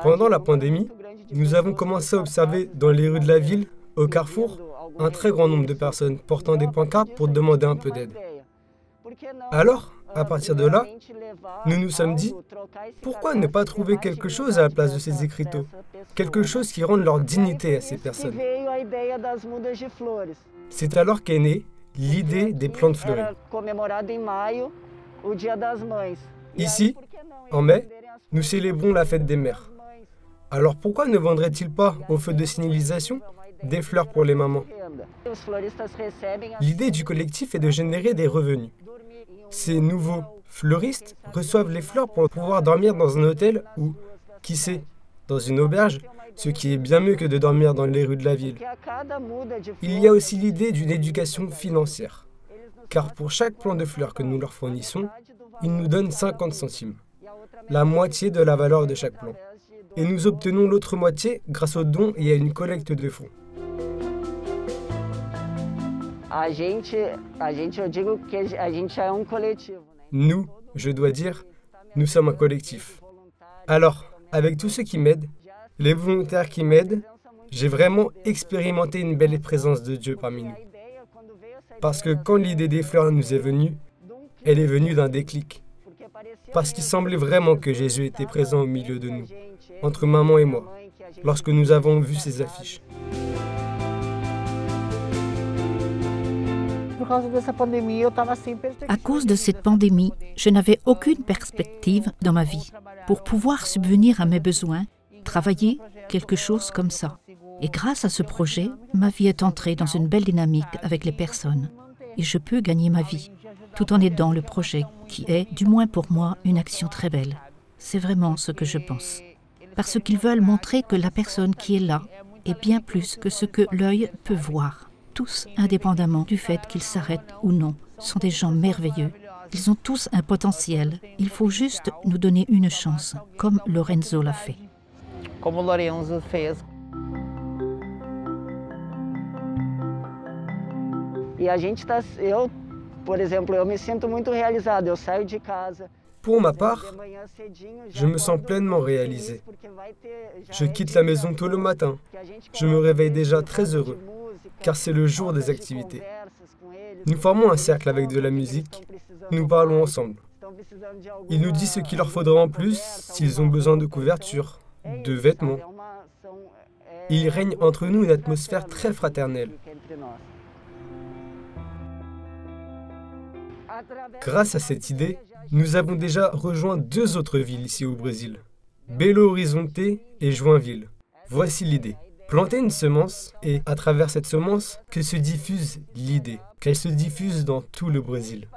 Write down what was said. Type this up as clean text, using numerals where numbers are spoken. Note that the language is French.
Pendant la pandémie, nous avons commencé à observer dans les rues de la ville, au carrefour, un très grand nombre de personnes portant des pancartes pour demander un peu d'aide. Alors, à partir de là, nous nous sommes dit, pourquoi ne pas trouver quelque chose à la place de ces écriteaux? Quelque chose qui rende leur dignité à ces personnes. C'est alors qu'est née l'idée des plantes fleuries. Ici, en mai, nous célébrons la fête des mères. Alors pourquoi ne vendraient-ils pas aux feux de signalisation des fleurs pour les mamans? L'idée du collectif est de générer des revenus. Ces nouveaux fleuristes reçoivent les fleurs pour pouvoir dormir dans un hôtel ou, qui sait, dans une auberge, ce qui est bien mieux que de dormir dans les rues de la ville. Il y a aussi l'idée d'une éducation financière, car pour chaque plant de fleurs que nous leur fournissons, ils nous donnent 50 centimes, la moitié de la valeur de chaque plant. Et nous obtenons l'autre moitié grâce aux dons et à une collecte de fonds. Nous, je dois dire, nous sommes un collectif. Alors, avec tous ceux qui m'aident, les volontaires qui m'aident, j'ai vraiment expérimenté une belle présence de Dieu parmi nous. Parce que quand l'idée des fleurs nous est venue, elle est venue d'un déclic. Parce qu'il semblait vraiment que Jésus était présent au milieu de nous, entre maman et moi, lorsque nous avons vu ces affiches. À cause de cette pandémie, je n'avais aucune perspective dans ma vie pour pouvoir subvenir à mes besoins, travailler, quelque chose comme ça. Et grâce à ce projet, ma vie est entrée dans une belle dynamique avec les personnes. Et je peux gagner ma vie, tout en aidant le projet, qui est, du moins pour moi, une action très belle. C'est vraiment ce que je pense. Parce qu'ils veulent montrer que la personne qui est là est bien plus que ce que l'œil peut voir. Tous, indépendamment du fait qu'ils s'arrêtent ou non, sont des gens merveilleux. Ils ont tous un potentiel. Il faut juste nous donner une chance, comme Lorenzo l'a fait. Como Lorenzo fez. Pour ma part, je me sens pleinement réalisé. Je quitte la maison tôt le matin. Je me réveille déjà très heureux, car c'est le jour des activités. Nous formons un cercle avec de la musique. Nous parlons ensemble. Il nous dit ce qu'il leur faudra en plus s'ils ont besoin de couverture, de vêtements. Il règne entre nous une atmosphère très fraternelle. Grâce à cette idée, nous avons déjà rejoint 2 autres villes ici au Brésil, Belo Horizonte et Joinville. Voici l'idée. Planter une semence et, à travers cette semence, que se diffuse l'idée, qu'elle se diffuse dans tout le Brésil.